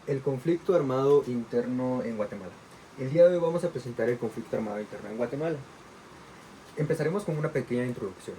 El conflicto armado interno en Guatemala. El día de hoy vamos a presentar el conflicto armado interno en Guatemala. Empezaremos con una pequeña introducción.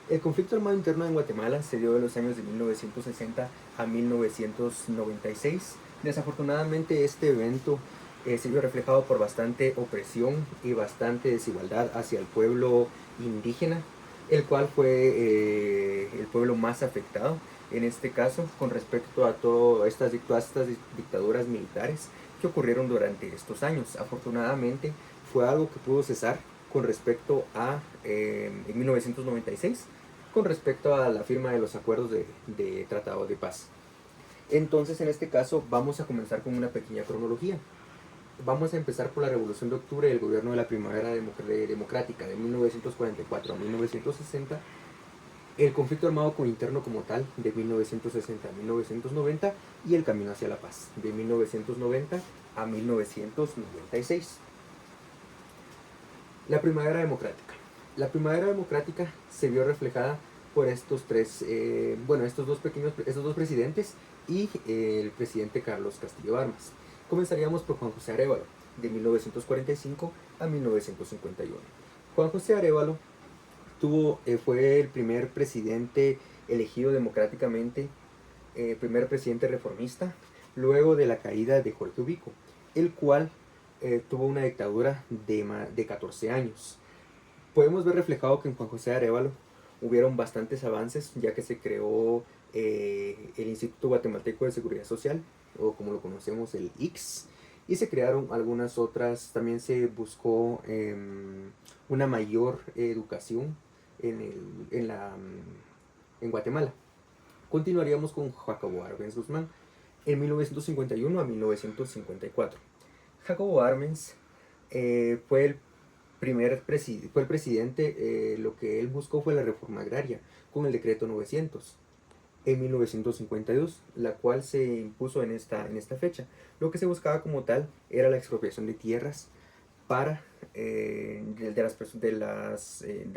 El conflicto armado interno en Guatemala se dio de los años de 1960 a 1996. Desafortunadamente este evento se vio reflejado por bastante opresión y bastante desigualdad hacia el pueblo indígena, el cual fue el pueblo más afectado en este caso con respecto a todas estas dictaduras militares que ocurrieron durante estos años. Afortunadamente fue algo que pudo cesar con respecto a en 1996 con respecto a la firma de los acuerdos de tratado de paz. Entonces, en este caso, vamos a comenzar con una pequeña cronología. Vamos a empezar por la Revolución de Octubre del gobierno de la Primavera Democrática de 1944 a 1960, el conflicto armado interno como tal de 1960 a 1990 y el camino hacia la paz de 1990 a 1996. La Primavera Democrática. La Primavera Democrática se vio reflejada por estos dos presidentes y el presidente Carlos Castillo Armas. Comenzaríamos por Juan José Arévalo, de 1945 a 1951. Juan José Arévalo fue el primer presidente elegido democráticamente, primer presidente reformista, luego de la caída de Jorge Ubico, el cual tuvo una dictadura de 14 años. Podemos ver reflejado que en Juan José Arévalo hubieron bastantes avances, ya que se creó el Instituto Guatemalteco de Seguridad Social, o como lo conocemos, el IX, y se crearon algunas otras. También se buscó una mayor educación en, el, en, la, en Guatemala. Continuaríamos con Jacobo Arbenz Guzmán en 1951 a 1954. Jacobo Arbenz fue el presidente. Lo que él buscó fue la reforma agraria con el decreto 900 en 1952, la cual se impuso en esta fecha. Lo que se buscaba como tal era la expropiación de tierras para de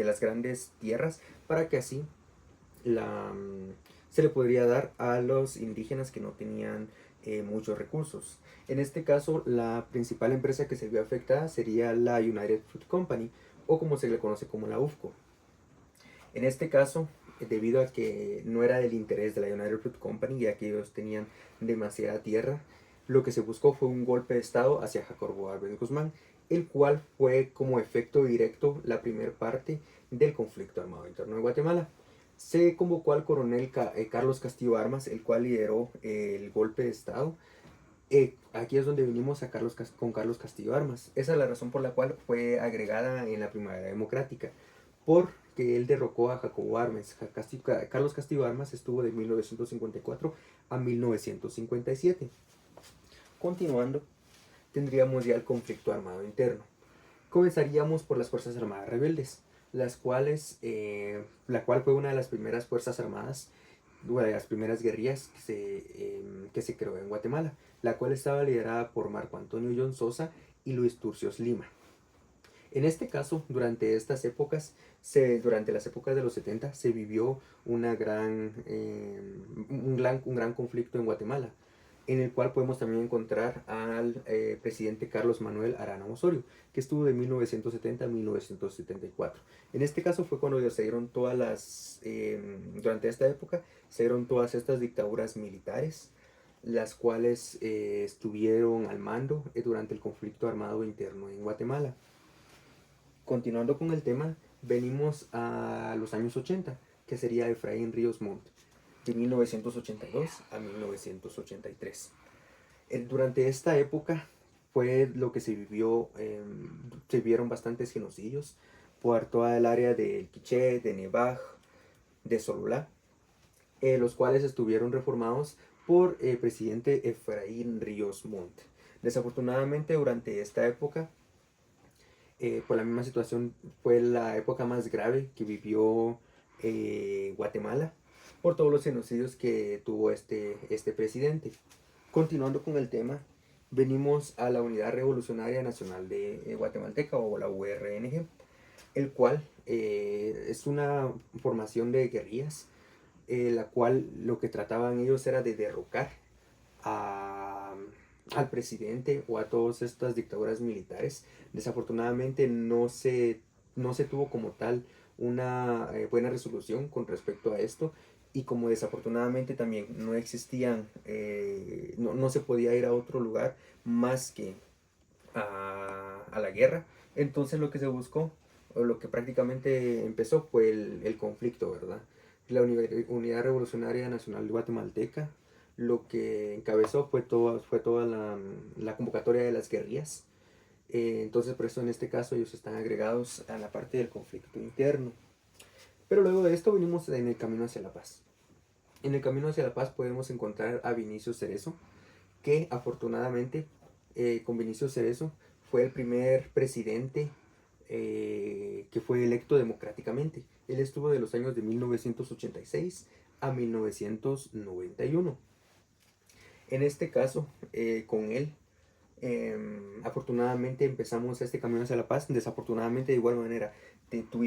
las grandes tierras, para que así se le podría dar a los indígenas que no tenían muchos recursos. En este caso, la principal empresa que se vio afectada sería la United Fruit Company, o como se le conoce como la UFCO. En este caso, debido a que no era del interés de la United Fruit Company, ya que ellos tenían demasiada tierra, lo que se buscó fue un golpe de estado hacia Jacobo Arbenz Guzmán, el cual fue como efecto directo la primera parte del conflicto armado interno de Guatemala. Se convocó al coronel Carlos Castillo Armas, el cual lideró el golpe de estado. Aquí es donde vinimos con Carlos Castillo Armas. Esa es la razón por la cual fue agregada en la Primavera Democrática, porque él derrocó a Jacobo Armas. Carlos Castillo Armas estuvo de 1954 a 1957. Continuando, tendríamos ya el conflicto armado interno. Comenzaríamos por las Fuerzas Armadas Rebeldes, la cual fue una de las primeras fuerzas armadas, una de las primeras guerrillas que se creó en Guatemala, la cual estaba liderada por Marco Antonio John Sosa y Luis Turcios Lima. En este caso, durante las épocas de los 70, se vivió un gran conflicto en Guatemala, en el cual podemos también encontrar al presidente Carlos Manuel Arana Osorio, que estuvo de 1970 a 1974. En este caso fue cuando durante esta época se dieron todas estas dictaduras militares, las cuales estuvieron al mando durante el conflicto armado interno en Guatemala. Continuando con el tema, venimos a los años 80, que sería Efraín Ríos Montt, de 1982 a 1983. Durante esta época fue lo que se vieron bastantes genocidios por toda el área del Quiché, de Nevaj, de Sololá, los cuales estuvieron reformados por el presidente Efraín Ríos Montt. Desafortunadamente, durante esta época, por la misma situación, fue la época más grave que vivió Guatemala por todos los genocidios que tuvo este presidente. Continuando con el tema, venimos a la Unidad Revolucionaria Nacional de Guatemalteca, o la URNG, el cual es una formación de guerrillas, la cual lo que trataban ellos era de derrocar al presidente o a todas estas dictaduras militares. Desafortunadamente no se tuvo como tal una buena resolución con respecto a esto, y como desafortunadamente también no existían, no se podía ir a otro lugar más que a la guerra, entonces lo que se buscó, o lo que prácticamente empezó, fue el conflicto, ¿verdad? La Unidad Revolucionaria Nacional Guatemalteca lo que encabezó fue toda la convocatoria de las guerrillas. Entonces por eso en este caso ellos están agregados a la parte del conflicto interno. Pero luego de esto venimos en el camino hacia la paz. En el camino hacia la paz podemos encontrar a Vinicio Cerezo, que afortunadamente con Vinicio Cerezo fue el primer presidente que fue electo democráticamente. Él estuvo de los años de 1986 a 1991. En este caso, con él, afortunadamente empezamos este camino hacia la paz. Desafortunadamente, de igual manera, estuvo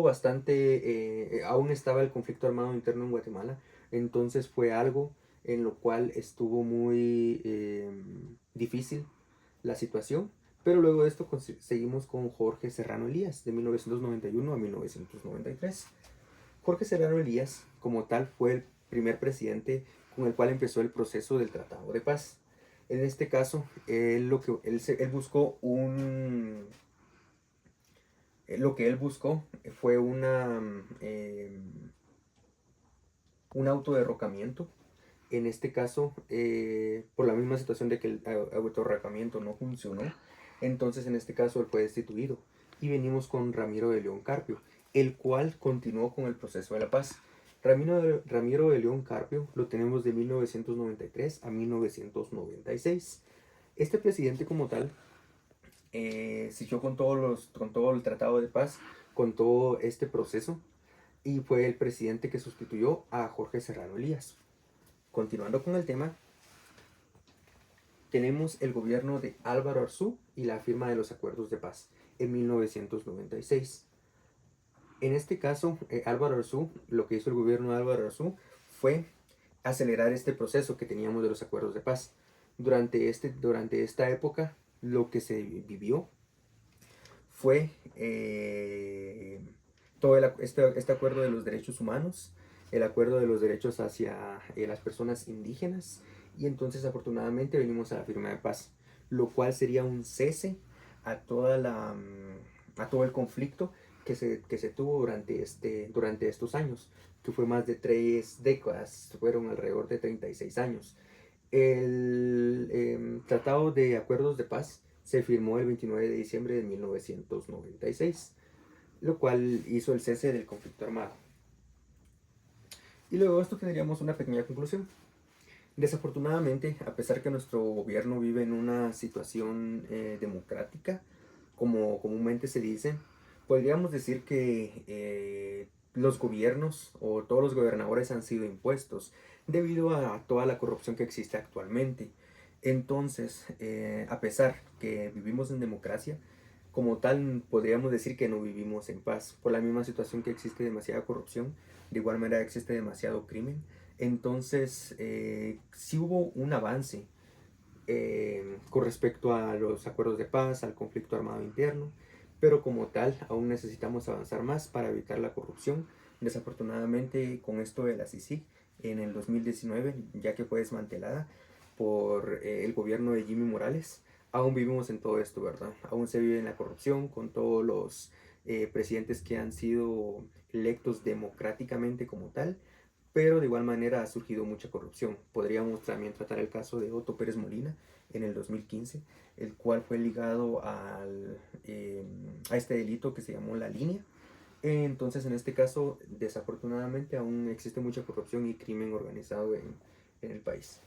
bastante, aún estaba el conflicto armado interno en Guatemala, entonces fue algo en lo cual estuvo muy difícil la situación, pero luego de esto seguimos con Jorge Serrano Elías, de 1991 a 1993. Jorge Serrano Elías, como tal, fue el primer presidente con el cual empezó el proceso del Tratado de Paz. En este caso, él buscó lo que él buscó fue un autoderrocamiento. En este caso, por la misma situación de que el autoderrocamiento no funcionó, entonces en este caso él fue destituido. Y venimos con Ramiro de León Carpio, el cual continuó con el proceso de la paz. Ramiro de León Carpio lo tenemos de 1993 a 1996. Este presidente como tal siguió con con todo el tratado de paz, con todo este proceso, y fue el presidente que sustituyó a Jorge Serrano Elías. Continuando con el tema, tenemos el gobierno de Álvaro Arzú y la firma de los acuerdos de paz en 1996. En este caso, Álvaro Arzú, lo que hizo el gobierno de Álvaro Arzú fue acelerar este proceso que teníamos de los acuerdos de paz. Durante esta época, lo que se vivió fue todo este acuerdo de los derechos humanos, el acuerdo de los derechos hacia las personas indígenas, y entonces afortunadamente venimos a la firma de paz, lo cual sería un cese a a todo el conflicto que se tuvo durante estos años, que fue más de 3 décadas, fueron alrededor de 36 años. El Tratado de Acuerdos de Paz se firmó el 29 de diciembre de 1996, lo cual hizo el cese del conflicto armado. Y luego de esto tendríamos una pequeña conclusión. Desafortunadamente, a pesar que nuestro gobierno vive en una situación democrática, como comúnmente se dice, podríamos decir que los gobiernos o todos los gobernadores han sido impuestos debido a toda la corrupción que existe actualmente. Entonces, a pesar que vivimos en democracia, como tal podríamos decir que no vivimos en paz. Por la misma situación que existe demasiada corrupción, de igual manera existe demasiado crimen. Entonces, sí hubo un avance con respecto a los acuerdos de paz, al conflicto armado interno, pero como tal aún necesitamos avanzar más para evitar la corrupción. Desafortunadamente, con esto de la CICIG en el 2019, ya que fue desmantelada por el gobierno de Jimmy Morales, aún vivimos en todo esto, ¿verdad? Aún se vive en la corrupción con todos los presidentes que han sido electos democráticamente como tal, pero de igual manera ha surgido mucha corrupción. Podríamos también tratar el caso de Otto Pérez Molina en el 2015, el cual fue ligado a este delito que se llamó La Línea. Entonces, en este caso, desafortunadamente, aún existe mucha corrupción y crimen organizado en el país.